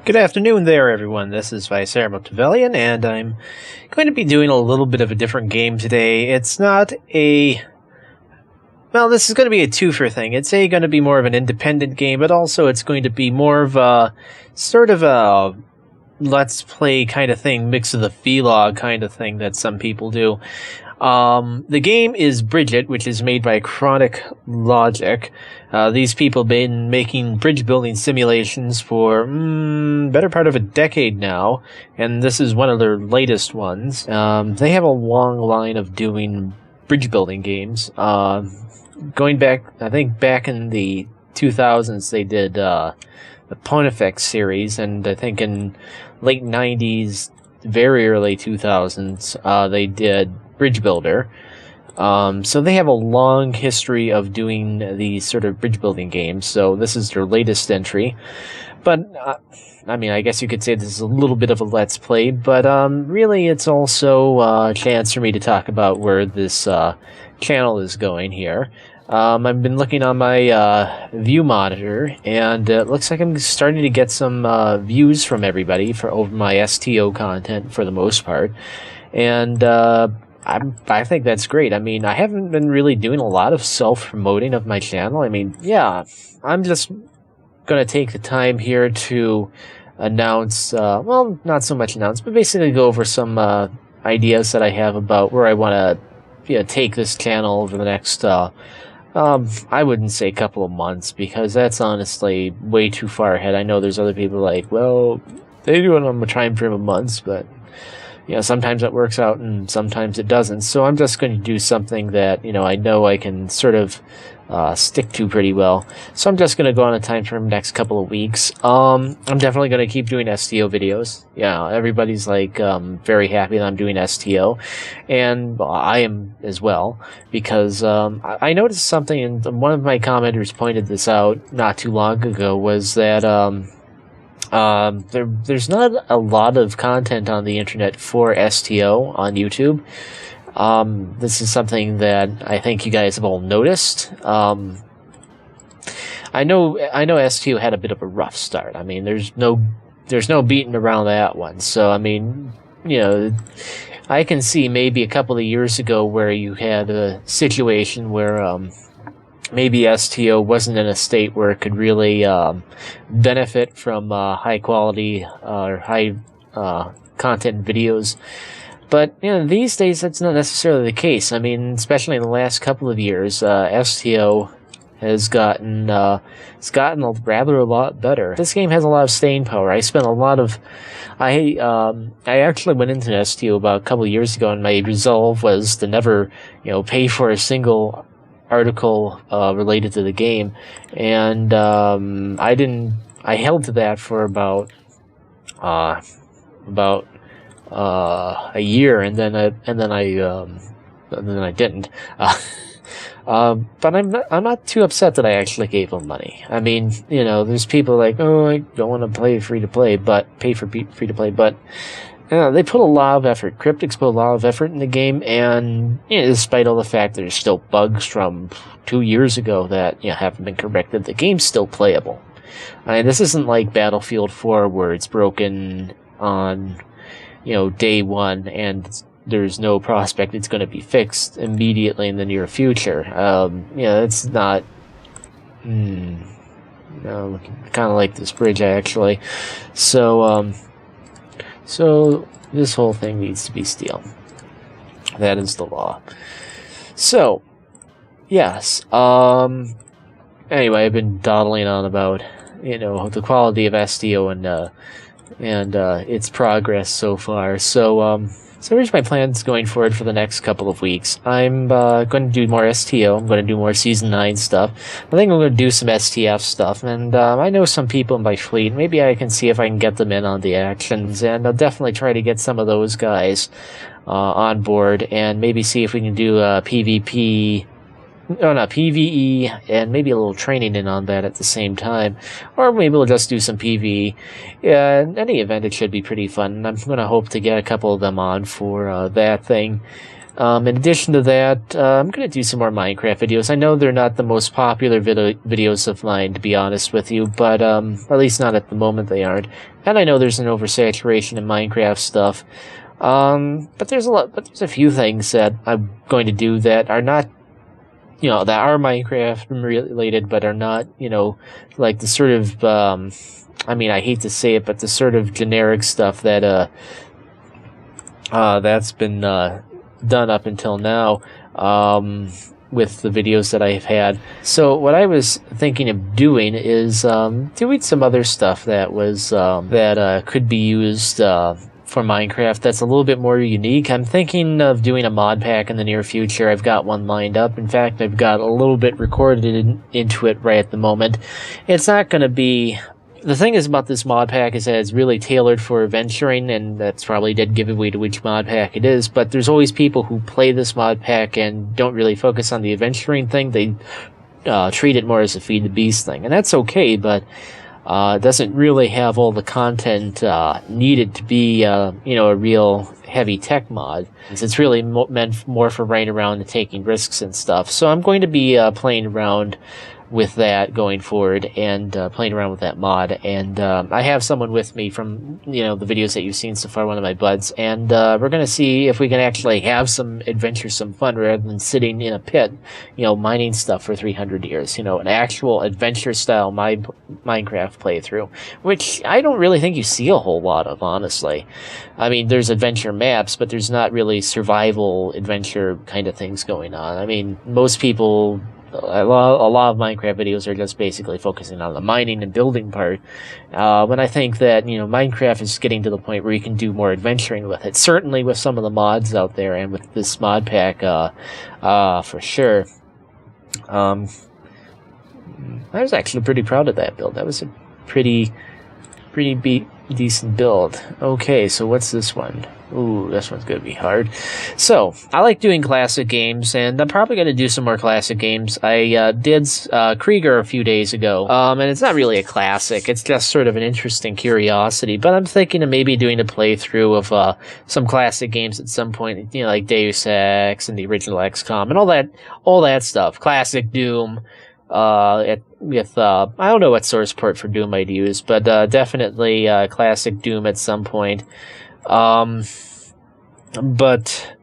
Good afternoon there, everyone. This is Viceramo Trevelyan, and I'm going to be doing a little bit of a different game today. It's not a... Well, this is going to be a twofer thing. It's going to be more of an independent game, but also it's going to be more of a sort of a let's play kind of thing, mix of the vlog kind of thing that some people do. The game is Bridget, which is made by Chronic Logic. These people have been making bridge building simulations for better part of a decade now, and this is one of their latest ones. They have a long line of doing bridge building games. Going back, I think back in the 2000s, they did the Pontifex series, and I think in late 90s, very early 2000s, they did Bridge Builder. So they have a long history of doing these sort of bridge building games, so this is their latest entry. But, I mean, I guess you could say this is a little bit of a let's play, but really it's also a chance for me to talk about where this channel is going here. I've been looking on my view monitor, and it looks like I'm starting to get some views from everybody for over my STO content for the most part. And I think that's great. I mean, I haven't been really doing a lot of self-promoting of my channel. I mean, yeah, I'm just going to take the time here to announce, well, not so much announce, but basically go over some ideas that I have about where I want to take this channel over the next, I wouldn't say couple of months, because that's honestly way too far ahead. I know there's other people like, well, they do it on a time frame of months, but sometimes it works out and sometimes it doesn't. So I'm just going to do something that, I know I can sort of stick to pretty well. So I'm just going to go on a time frame next couple of weeks. I'm definitely going to keep doing STO videos. Yeah, everybody's like very happy that I'm doing STO, and I am as well, because I noticed something, and one of my commenters pointed this out not too long ago, was that there's not a lot of content on the internet for STO on YouTube. This is something that I think you guys have all noticed. I know STO had a bit of a rough start. I mean, there's no beating around that one. So, I mean, I can see maybe a couple of years ago where you had a situation where, maybe STO wasn't in a state where it could really benefit from high quality or high content videos. But these days that's not necessarily the case. I mean, especially in the last couple of years, STO has gotten a lot better. This game has a lot of staying power. I spent a lot of I actually went into STO about a couple of years ago, and my resolve was to never pay for a single article related to the game, and I held to that for about a year, and then I didn't. But I'm not too upset that I actually gave them money. I mean, there's people like, oh, I don't want to play free to play, but pay for free to play, but they put a lot of effort. Cryptics put a lot of effort in the game, and despite all the fact that there's still bugs from 2 years ago that haven't been corrected, the game's still playable. I mean, this isn't like Battlefield 4 where it's broken on day one and there's no prospect it's going to be fixed immediately in the near future. It's not. Kind of like this bridge actually. So this whole thing needs to be steel. That is the law. So, yes. Anyway, I've been dawdling on about the quality of STO and its progress so far. So here's my plans going forward for the next couple of weeks. I'm going to do more STO. I'm going to do more Season 9 stuff. I think I'm going to do some STF stuff. And I know some people in my fleet. Maybe I can see if I can get them in on the actions. And I'll definitely try to get some of those guys on board. And maybe see if we can do PvP... Oh, no, PvE, and maybe a little training in on that at the same time. Or maybe we'll just do some PvE. Yeah, in any event, it should be pretty fun. And I'm going to hope to get a couple of them on for that thing. In addition to that, I'm going to do some more Minecraft videos. I know they're not the most popular videos of mine, to be honest with you, but at least not at the moment they aren't. And I know there's an oversaturation in Minecraft stuff. But there's a few things that I'm going to do that are not, that are Minecraft related, but are not, like the sort of, I hate to say it, but the sort of generic stuff that, that's been, done up until now, with the videos that I've had. So what I was thinking of doing is, doing some other stuff that was, could be used, for Minecraft that's a little bit more unique. I'm thinking of doing a mod pack in the near future. I've got one lined up. In fact, I've got a little bit recorded into it right at the moment. It's not going to be... The thing is about this mod pack is that it's really tailored for adventuring, and that's probably a dead giveaway to which mod pack it is, but there's always people who play this mod pack and don't really focus on the adventuring thing. They treat it more as a feed the beast thing, and that's okay, but it doesn't really have all the content needed to be, a real heavy tech mod. It's really meant more for running around and taking risks and stuff. So I'm going to be playing around with that going forward, and playing around with that mod. And I have someone with me from the videos that you've seen so far, one of my buds, and we're going to see if we can actually have some adventuresome fun rather than sitting in a pit, mining stuff for 300 years. An actual adventure style Minecraft playthrough, which I don't really think you see a whole lot of, honestly. I mean, there's adventure maps, but there's not really survival adventure kind of things going on. I mean, most people... A lot of Minecraft videos are just basically focusing on the mining and building part. But I think that, Minecraft is getting to the point where you can do more adventuring with it. Certainly with some of the mods out there and with this mod pack, for sure. I was actually pretty proud of that build. That was a pretty decent build. Okay, so what's this one? Ooh, this one's going to be hard. So, I like doing classic games, and I'm probably going to do some more classic games. I did Krieger a few days ago, and it's not really a classic. It's just sort of an interesting curiosity, but I'm thinking of maybe doing a playthrough of some classic games at some point, like Deus Ex and the original XCOM and all that stuff. Classic Doom. I don't know what source port for Doom I'd use, but definitely classic Doom at some point. But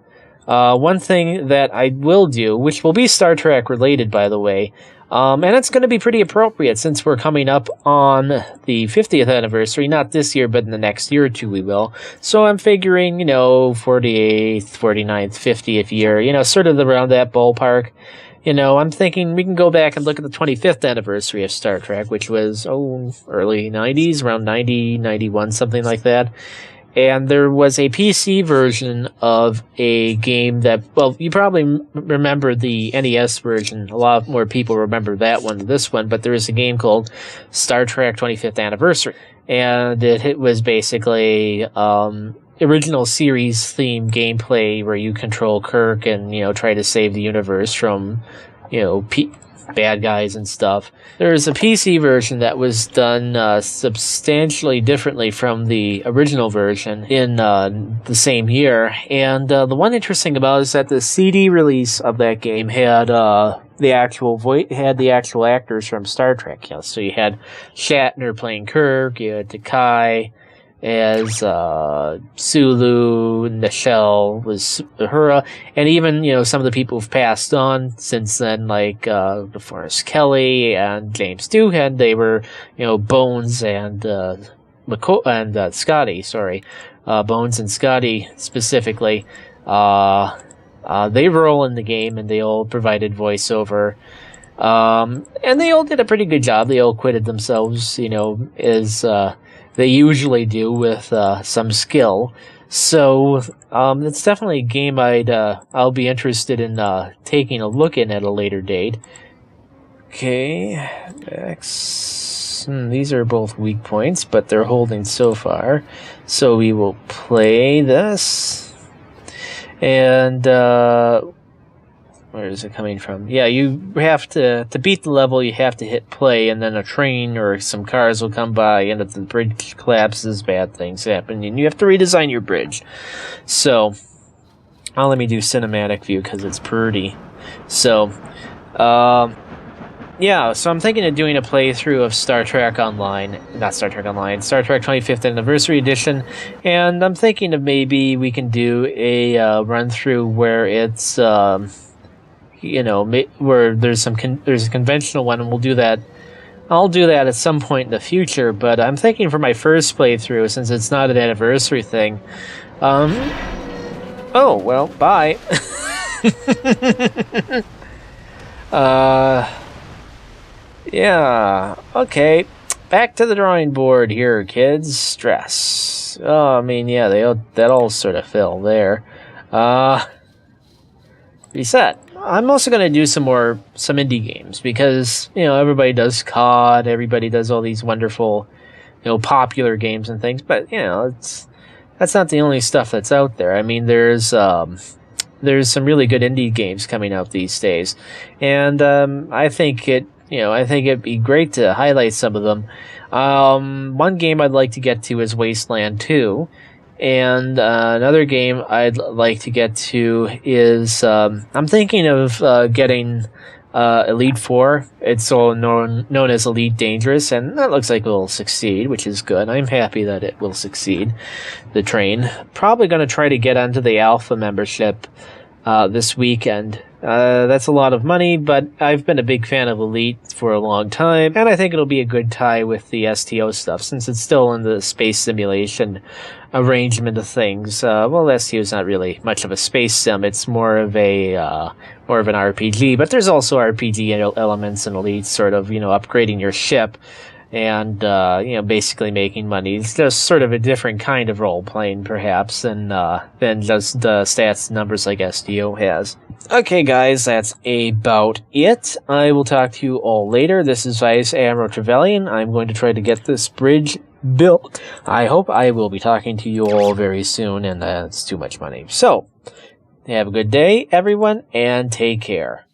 one thing that I will do, which will be Star Trek related, by the way, and it's going to be pretty appropriate since we're coming up on the 50th anniversary, not this year, but in the next year or two we will. So I'm figuring, 48th, 49th, 50th year, sort of around that ballpark. I'm thinking we can go back and look at the 25th anniversary of Star Trek, which was, early 90s, around 90, 91, something like that. And there was a PC version of a game that, well, you probably remember the NES version. A lot more people remember that one than this one, but there was a game called Star Trek 25th Anniversary. And it was basically original series theme gameplay where you control Kirk and, try to save the universe from, bad guys and stuff. There's a PC version that was done substantially differently from the original version in the same year. And the one interesting about it is that the CD release of that game had the actual actors from Star Trek. So you had Shatner playing Kirk, you had Takai as Sulu, Nichelle was Uhura, and even, some of the people who've passed on since then, like DeForest Kelly and James Doohan, they were, Bones and Scotty, Bones and Scotty specifically. They were all in the game and they all provided voiceover. And they all did a pretty good job. They all acquitted themselves, as they usually do with some skill. So it's definitely a game I'll be interested in taking a look at a later date. Okay, X. These are both weak points, but they're holding so far. So we will play this. And where is it coming from? Yeah, you have to beat the level, you have to hit play, and then a train or some cars will come by, and if the bridge collapses, bad things happen, and you have to redesign your bridge. So, I'll let me do cinematic view because it's pretty. So, yeah, so I'm thinking of doing a playthrough of Star Trek Online, not Star Trek Online, Star Trek 25th Anniversary Edition, and I'm thinking of maybe we can do a run-through where it's, you know, where there's there's a conventional one, and we'll do that. I'll do that at some point in the future, but I'm thinking for my first playthrough, since it's not an anniversary thing, oh, well, bye. Yeah, okay. Back to the drawing board here, kids. Stress. Oh, I mean, yeah, that all sort of fell there. Reset. I'm also going to do some indie games because, you know, everybody does COD, everybody does all these wonderful, you know, popular games and things, but, you know, that's not the only stuff that's out there. I mean, there's some really good indie games coming out these days, and I think it'd be great to highlight some of them. One game I'd like to get to is Wasteland 2. And another game I'd like to get to is I'm thinking of getting Elite 4. It's all known as Elite Dangerous, and that looks like it will succeed, which is good. I'm happy that it will succeed. The train. Probably going to try to get onto the Alpha membership this weekend. That's a lot of money, but I've been a big fan of Elite for a long time, and I think it'll be a good tie with the STO stuff, since it's still in the space simulation arrangement of things. Well, STO is not really much of a space sim; it's more of an RPG. But there's also RPG elements in Elite, sort of, you know, upgrading your ship and you know, basically making money. It's just sort of a different kind of role playing, perhaps, than just stats and numbers like STO has. Okay, guys, that's about it. I will talk to you all later. This is Vice Admiral Trevelyan. I'm going to try to get this bridge built. I hope I will be talking to you all very soon, and that's too much money. So, have a good day, everyone, and take care.